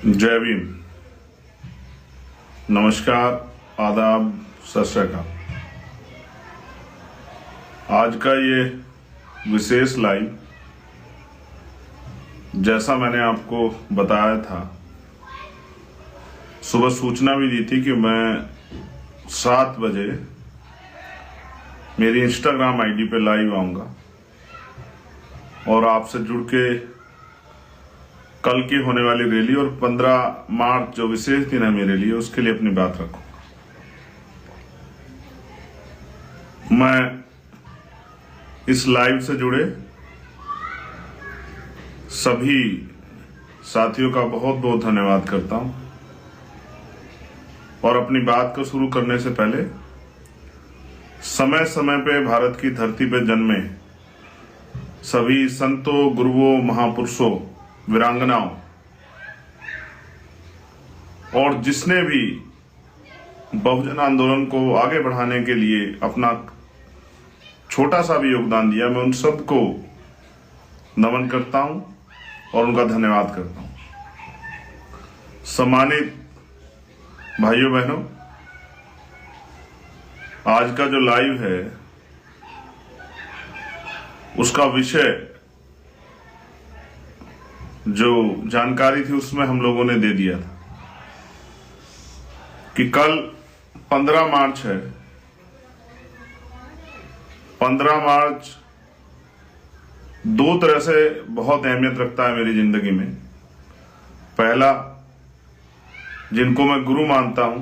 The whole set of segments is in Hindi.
जय भीम। नमस्कार, आदाब, सत श्री अकाल। आज का ये विशेष लाइव, जैसा मैंने आपको बताया था, सुबह सूचना भी दी थी कि मैं 7 बजे मेरी इंस्टाग्राम आईडी पे लाइव आऊंगा और आपसे जुड़ के कल की होने वाली रैली और 15 मार्च जो विशेष दिन है मेरे लिए, उसके लिए अपनी बात रखूंगा। मैं इस लाइव से जुड़े सभी साथियों का बहुत बहुत धन्यवाद करता हूं और अपनी बात को शुरू करने से पहले समय समय पे भारत की धरती पे जन्मे सभी संतों, गुरुओं, महापुरुषों, वीरांगनाओं और जिसने भी बहुजन आंदोलन को आगे बढ़ाने के लिए अपना छोटा सा भी योगदान दिया, मैं उन सबको नमन करता हूं और उनका धन्यवाद करता हूं। सम्मानित भाइयों बहनों, आज का जो लाइव है उसका विषय जो जानकारी थी उसमें हम लोगों ने दे दिया था कि कल 15 मार्च है। 15 मार्च दो तरह से बहुत अहमियत रखता है मेरी जिंदगी में। पहला, जिनको मैं गुरु मानता हूं,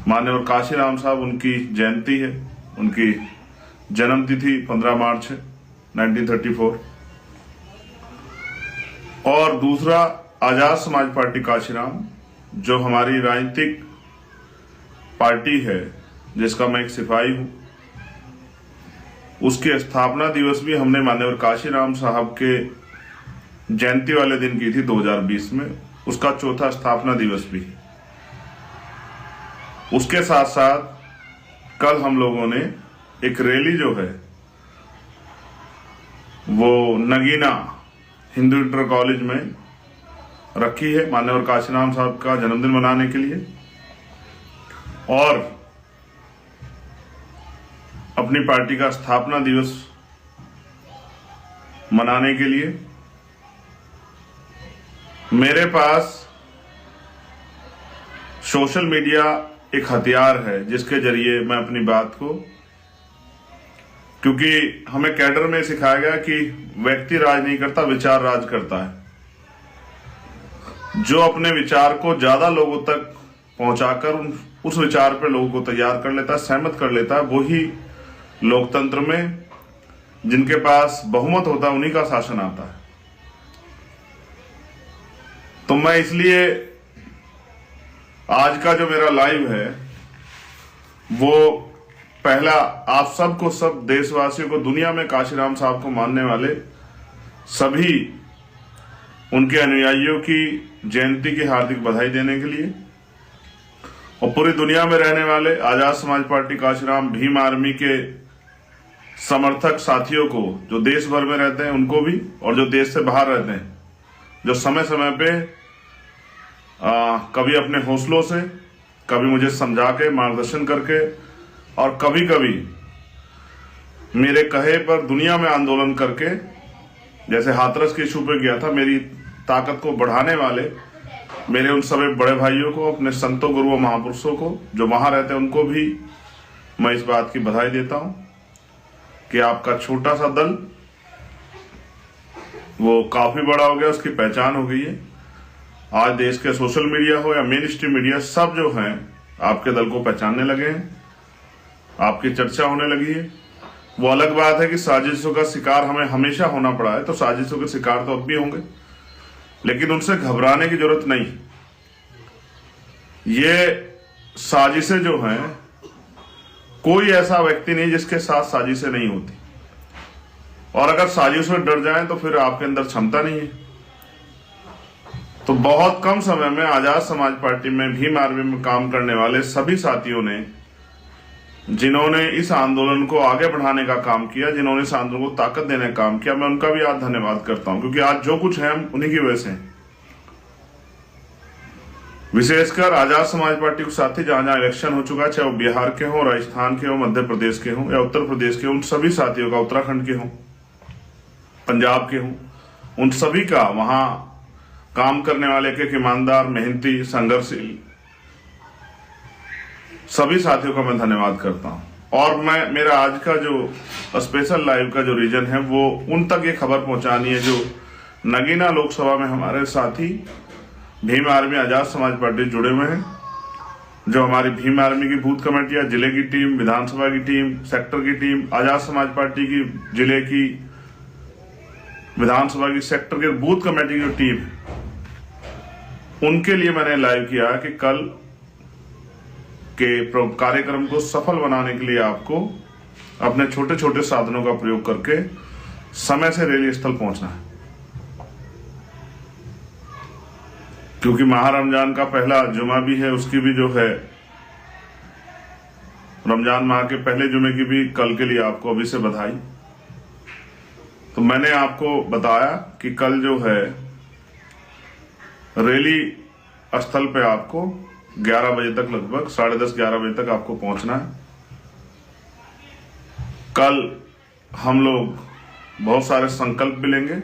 माननीय काशीराम साहब, उनकी जयंती है, उनकी जन्मतिथि 15 मार्च है 1934। और दूसरा, आजाद समाज पार्टी काशीराम, जो हमारी राजनीतिक पार्टी है जिसका मैं एक सिपाही हूं, उसके स्थापना दिवस भी हमने माननीय काशीराम साहब के जयंती वाले दिन की थी 2020 में, उसका चौथा स्थापना दिवस भी। उसके साथ साथ कल हम लोगों ने एक रैली जो है वो नगीना हिंदू इंटर कॉलेज में रखी है माननीय काशीराम साहब का जन्मदिन मनाने के लिए और अपनी पार्टी का स्थापना दिवस मनाने के लिए। मेरे पास सोशल मीडिया एक हथियार है जिसके जरिए मैं अपनी बात को, क्योंकि हमें कैडर में सिखाया गया कि व्यक्ति राज नहीं करता, विचार राज करता है। जो अपने विचार को ज्यादा लोगों तक पहुंचाकर उस विचार पर लोगों को तैयार कर लेता है, सहमत कर लेता है, वही लोकतंत्र में जिनके पास बहुमत होता है उन्हीं का शासन आता है। तो मैं इसलिए आज का जो मेरा लाइव है वो पहला, आप सबको, सब देशवासियों को, दुनिया में काशीराम साहब को मानने वाले सभी उनके अनुयायियों की जयंती की हार्दिक बधाई देने के लिए और पूरी दुनिया में रहने वाले आजाद समाज पार्टी काशीराम भीम आर्मी के समर्थक साथियों को, जो देश भर में रहते हैं उनको भी और जो देश से बाहर रहते हैं, जो समय समय पे कभी अपने हौसलों से, कभी मुझे समझा के, मार्गदर्शन करके और कभी कभी मेरे कहे पर दुनिया में आंदोलन करके, जैसे हाथरस के इशू पे गया था, मेरी ताकत को बढ़ाने वाले मेरे उन सभी बड़े भाइयों को, अपने संतों, गुरुओं, महापुरुषों को जो वहां रहते हैं, उनको भी मैं इस बात की बधाई देता हूं कि आपका छोटा सा दल वो काफी बड़ा हो गया, उसकी पहचान हो गई है। आज देश के सोशल मीडिया हो या मेन स्ट्रीम मीडिया, सब जो हैं आपके दल को पहचानने लगे हैं, आपकी चर्चा होने लगी है। वो अलग बात है कि साजिशों का शिकार हमें हमेशा होना पड़ा है, तो साजिशों के शिकार तो अब भी होंगे, लेकिन उनसे घबराने की जरूरत नहीं। ये साजिशें जो हैं, कोई ऐसा व्यक्ति नहीं जिसके साथ साजिशें नहीं होती, और अगर साजिशों से डर जाएं तो फिर आपके अंदर क्षमता नहीं है। तो बहुत कम समय में आजाद समाज पार्टी में, भीम आर्मी में काम करने वाले सभी साथियों ने, जिन्होंने इस आंदोलन को आगे बढ़ाने का काम किया, जिन्होंने इस आंदोलन को ताकत देने का काम किया, मैं उनका भी आज धन्यवाद करता हूं, क्योंकि आज जो कुछ है हम उन्हीं की वजह से हैं। विशेषकर आजाद समाज पार्टी के साथी जहां जहां इलेक्शन हो चुका है, चाहे वो बिहार के हों, राजस्थान के हों, मध्य प्रदेश के हों या उत्तर प्रदेश के, उन सभी साथियों का, उत्तराखंड के हों, पंजाब के हों, उन सभी का वहां काम करने वाले एक ईमानदार, मेहनती, संघर्षशील सभी साथियों का मैं धन्यवाद करता हूं। और मैं मेरा आज का जो स्पेशल लाइव का जो रीजन है वो उन तक ये खबर पहुंचानी है जो नगीना लोकसभा में हमारे साथी भीम आर्मी आजाद समाज पार्टी जुड़े हुए हैं, जो हमारी भीम आर्मी की बूथ कमेटियां, जिले की टीम, विधानसभा की टीम, सेक्टर की टीम, आजाद समाज पार्टी की जिले की, विधानसभा की, सेक्टर के बूथ कमेटी की जो टीम है, उनके लिए मैंने लाइव किया कि कल के कार्यक्रम को सफल बनाने के लिए आपको अपने छोटे छोटे साधनों का प्रयोग करके समय से रैली स्थल पहुंचना है, क्योंकि माह रमजान का पहला जुमा भी है, उसकी भी जो है रमजान माह के पहले जुमे की भी कल के लिए आपको अभी से बधाई। तो मैंने आपको बताया कि कल जो है रैली स्थल पे आपको 11 बजे तक, लगभग 10:30-11 बजे तक आपको पहुंचना है। कल हम लोग बहुत सारे संकल्प भी लेंगे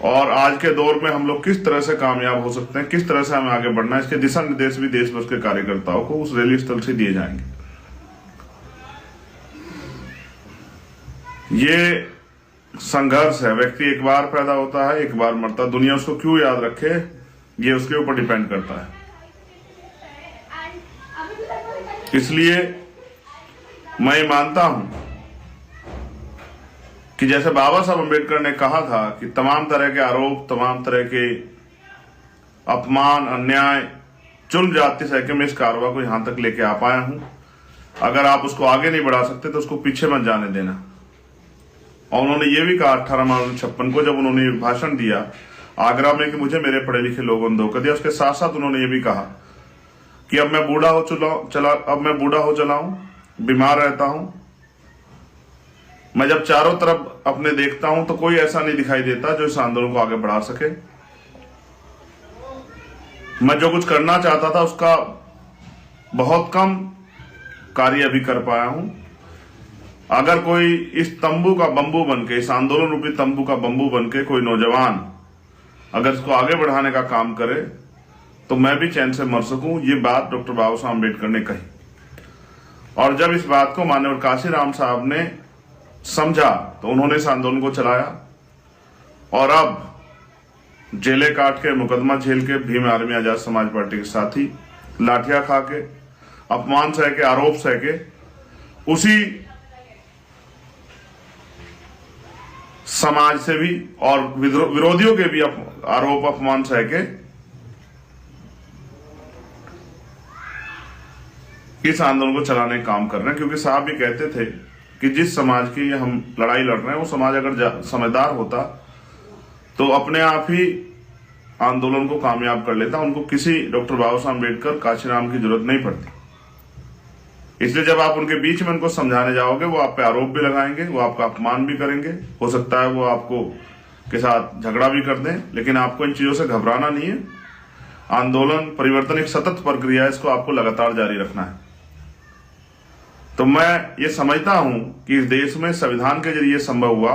और आज के दौर में हम लोग किस तरह से कामयाब हो सकते हैं, किस तरह से हमें आगे बढ़ना है, इसके दिशा निर्देश भी देश भर के कार्यकर्ताओं को उस रैली स्थल से दिए जाएंगे। ये संघर्ष है, व्यक्ति एक बार पैदा होता है, एक बार मरता, दुनिया उसको क्यों याद रखे ये उसके ऊपर डिपेंड करता है। इसलिए मैं मानता हूं कि जैसे बाबा साहब अम्बेडकर ने कहा था कि तमाम तरह के आरोप, तमाम तरह के अपमान, अन्याय, चुन जाति सह के मैं इस कारवा को यहां तक लेके आ पाया हूं। अगर आप उसको आगे नहीं बढ़ा सकते तो उसको पीछे मत जाने देना। और उन्होंने ये भी कहा 18 मार्च 1956 को जब उन्होंने भाषण दिया आगरा में कि मुझे मेरे पढ़े लिखे लोगों ने धोखा दिया, उसके साथ साथ उन्होंने ये भी कहा कि अब मैं बूढ़ा हो चला हूं, बीमार रहता हूं, मैं जब चारों तरफ अपने देखता हूं तो कोई ऐसा नहीं दिखाई देता जो इस आंदोलन को आगे बढ़ा सके। मैं जो कुछ करना चाहता था उसका बहुत कम कार्य अभी कर पाया हूं। अगर कोई इस तंबू का बंबू बनके, इस आंदोलन रूपी तंबू का बंबू बनके कोई नौजवान अगर इसको आगे बढ़ाने का काम करे तो मैं भी चैन से मर सकूं, ये बात डॉक्टर बाबा साहब अम्बेडकर ने कही। और जब इस बात को माननीय काशीराम साहब ने समझा तो उन्होंने इस आंदोलन को चलाया और अब जेले काट के, मुकदमा झेल के भीम आर्मी आजाद समाज पार्टी के साथी लाठियां खा के, अपमान सह के, आरोप सह के, उसी समाज से भी और विरोधियों के भी आरोप अपमान सह के इस आंदोलन को चलाने का काम कर रहे हैं। क्योंकि साहब भी कहते थे कि जिस समाज की हम लड़ाई लड़ रहे हैं वो समाज अगर समझदार होता तो अपने आप ही आंदोलन को कामयाब कर लेता, उनको किसी डॉक्टर बाबा साहब अम्बेडकर, काशीराम की जरूरत नहीं पड़ती। इसलिए जब आप उनके बीच में उनको समझाने जाओगे वो आप पे आरोप भी लगाएंगे, वो आपका अपमान भी करेंगे, हो सकता है वो आपको के साथ झगड़ा भी कर दें, लेकिन आपको इन चीजों से घबराना नहीं है। आंदोलन, परिवर्तन एक सतत प्रक्रिया है, इसको आपको लगातार जारी रखना है। तो मैं ये समझता हूं कि इस देश में संविधान के जरिए संभव हुआ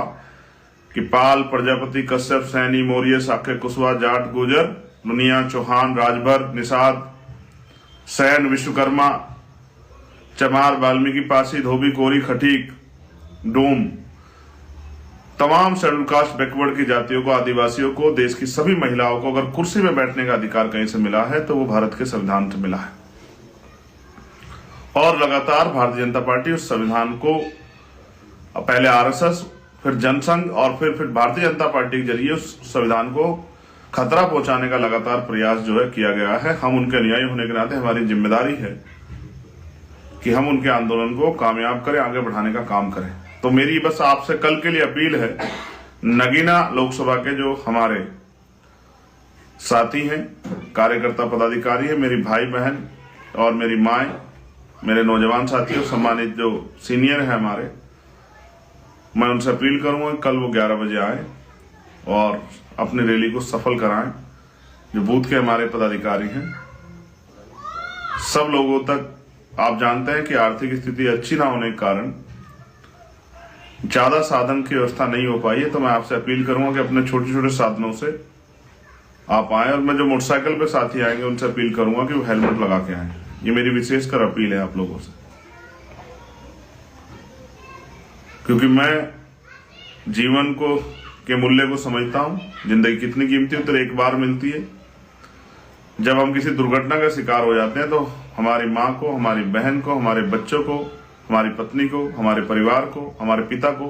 कि पाल, प्रजापति, कश्यप, सैनी, मौर्य, शाक्य, कुशवाहा, जाट, गुर्जर, लुनिया, चौहान, राजभर, निषाद, सैन, विश्वकर्मा, चमार, वाल्मीकि, पासी, धोबी, कोरी, खटीक, डोम, तमाम शेड्यूल कास्ट, बैकवर्ड की जातियों को, आदिवासियों को, देश की सभी महिलाओं को अगर कुर्सी में बैठने का अधिकार कहीं से मिला है तो वो भारत के संविधान से मिला है। और लगातार भारतीय जनता पार्टी उस संविधान को, पहले आरएसएस, फिर जनसंघ और फिर भारतीय जनता पार्टी के जरिए उस संविधान को खतरा पहुंचाने का लगातार प्रयास जो है किया गया है। हम उनके अनुयायी होने के नाते हमारी जिम्मेदारी है कि हम उनके आंदोलन को कामयाब करें, आगे बढ़ाने का काम करें। तो मेरी बस आपसे कल के लिए अपील है, नगीना लोकसभा के जो हमारे साथी हैं, कार्यकर्ता, पदाधिकारी हैं, मेरी भाई बहन और मेरी माए, मेरे नौजवान साथियों, सम्मानित जो सीनियर है हमारे, मैं उनसे अपील करूंगा कल वो 11 बजे आए और अपनी रैली को सफल कराएं। जो बूथ के हमारे पदाधिकारी हैं, सब लोगों तक आप जानते हैं कि आर्थिक स्थिति अच्छी ना होने के कारण ज्यादा साधन की व्यवस्था नहीं हो पाई है। तो मैं आपसे अपील करूंगा कि अपने छोटे छोटे साधनों से आप आए, और मैं जो मोटरसाइकिल पे साथी आएंगे उनसे अपील करूंगा कि वो हेलमेट लगा के आए। ये मेरी विशेषकर अपील है आप लोगों से, क्योंकि मैं जीवन को के मूल्य को समझता हूं। जिंदगी कितनी कीमती है, तो एक बार मिलती है। जब हम किसी दुर्घटना का शिकार हो जाते हैं तो हमारी माँ को, हमारी बहन को, हमारे बच्चों को, हमारी पत्नी को, हमारे परिवार को, हमारे पिता को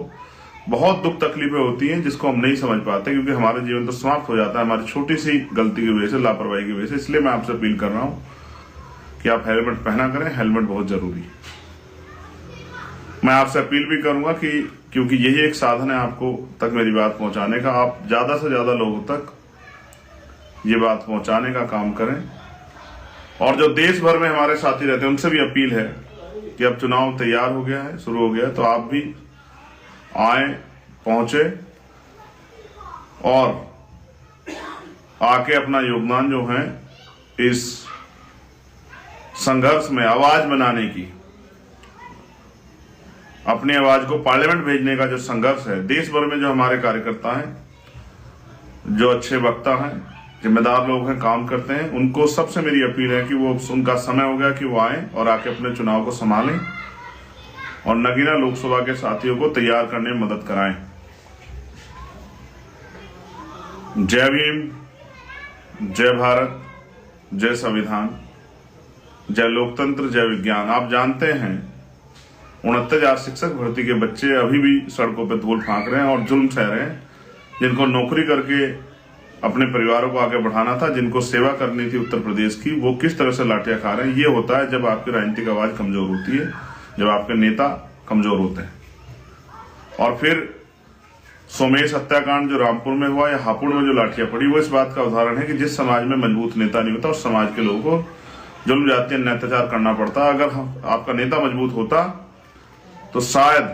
बहुत दुख तकलीफें होती हैं, जिसको हम नहीं समझ पाते, क्योंकि हमारा जीवन तो समाप्त हो जाता है हमारी छोटी सी गलती की वजह से, लापरवाही की वजह से। इसलिए मैं आपसे अपील कर रहा हूं कि आप हेलमेट पहना करें। हेलमेट बहुत जरूरी है। मैं आपसे अपील भी करूंगा कि क्योंकि यही एक साधन है आपको तक मेरी बात पहुंचाने का, आप ज्यादा से ज्यादा लोगों तक ये बात पहुंचाने का काम करें। और जो देश भर में हमारे साथी रहते हैं उनसे भी अपील है कि अब चुनाव तैयार हो गया है, शुरू हो गया है, तो आप भी आए, पहुंचे और आके अपना योगदान जो है इस संघर्ष में आवाज बनाने की, अपनी आवाज को पार्लियामेंट भेजने का जो संघर्ष है, देश भर में जो हमारे कार्यकर्ता हैं, जो अच्छे वक्ता हैं, जिम्मेदार लोग हैं, काम करते हैं, उनको सबसे मेरी अपील है कि वो, उनका समय हो गया कि वो आए और आके अपने चुनाव को संभालें और नगीना लोकसभा के साथियों को तैयार करने में मदद कराएं। जय भीम, जय भारत, जय संविधान, जय लोकतंत्र, जय विज्ञान। आप जानते हैं 69,000 शिक्षक भर्ती के बच्चे अभी भी सड़कों पर धूल फांक रहे हैं और जुल्म सह रहे हैं, जिनको नौकरी करके अपने परिवारों को आगे बढ़ाना था, जिनको सेवा करनी थी उत्तर प्रदेश की, वो किस तरह से लाठियां खा रहे हैं। ये होता है जब आपकी राजनीतिक आवाज कमजोर होती है, जब आपके नेता कमजोर होते हैं। और फिर सोमेश हत्याकांड जो रामपुर में हुआ या हापुड़ में जो लाठियां पड़ी, वो इस बात का उदाहरण है कि जिस समाज में मजबूत नेता नहीं होता, उस समाज के लोगों को जुल्म जातीय अत्याचार करना पड़ता। अगर आपका नेता मजबूत होता तो शायद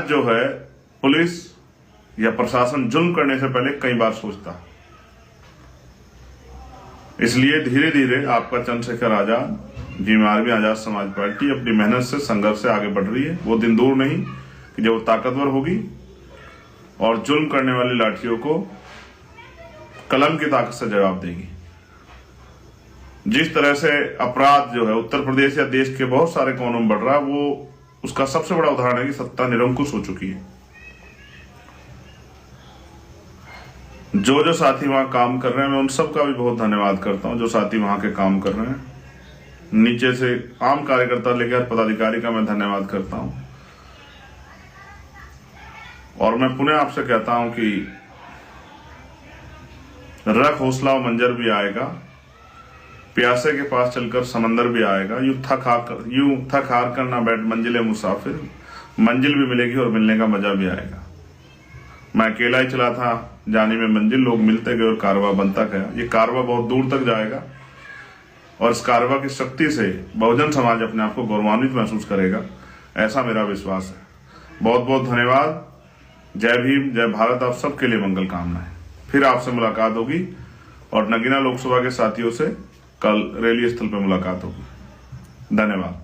जो है पुलिस या प्रशासन जुल्म करने से पहले कई बार सोचता। इसलिए धीरे धीरे आपका चंद्रशेखर आजाद, भीम आर्मी आजाद समाज पार्टी अपनी मेहनत से, संघर्ष से आगे बढ़ रही है। वो दिन दूर नहीं कि जब वो ताकतवर होगी और जुल्म करने वाली लाठियों को कलम की ताकत से जवाब देगी। जिस तरह से अपराध जो है उत्तर प्रदेश या देश के बहुत सारे कोनों में बढ़ रहा है, वो उसका सबसे बड़ा उदाहरण है कि सत्ता निरंकुश हो चुकी है। जो साथी वहां काम कर रहे हैं, मैं उन सबका भी बहुत धन्यवाद करता हूं, जो साथी वहां के काम कर रहे हैं। नीचे से आम कार्यकर्ता लेकर पदाधिकारी का मैं धन्यवाद करता हूं। और मैं पुनः आपसे कहता हूं कि रख हौसला, मंजर भी आएगा, प्यासे के पास चलकर समंदर भी आएगा। यूं थक हार कर ना बैठ मंजिले मुसाफिर, मंजिल भी मिलेगी और मिलने का मजा भी आएगा। मैं अकेला ही चला था जाने में मंजिल, लोग मिलते गए और कारवा बनता गया। ये कारवा बहुत दूर तक जाएगा और इस कारवा की शक्ति से बहुजन समाज अपने आप को गौरवान्वित महसूस करेगा, ऐसा मेरा विश्वास है। बहुत बहुत धन्यवाद। जय भीम, जय भारत। आप सबके लिए मंगल कामनाएं। फिर आपसे मुलाकात होगी और नगीना लोकसभा के साथियों से कल रैली स्थल पर मुलाकात होगी। धन्यवाद।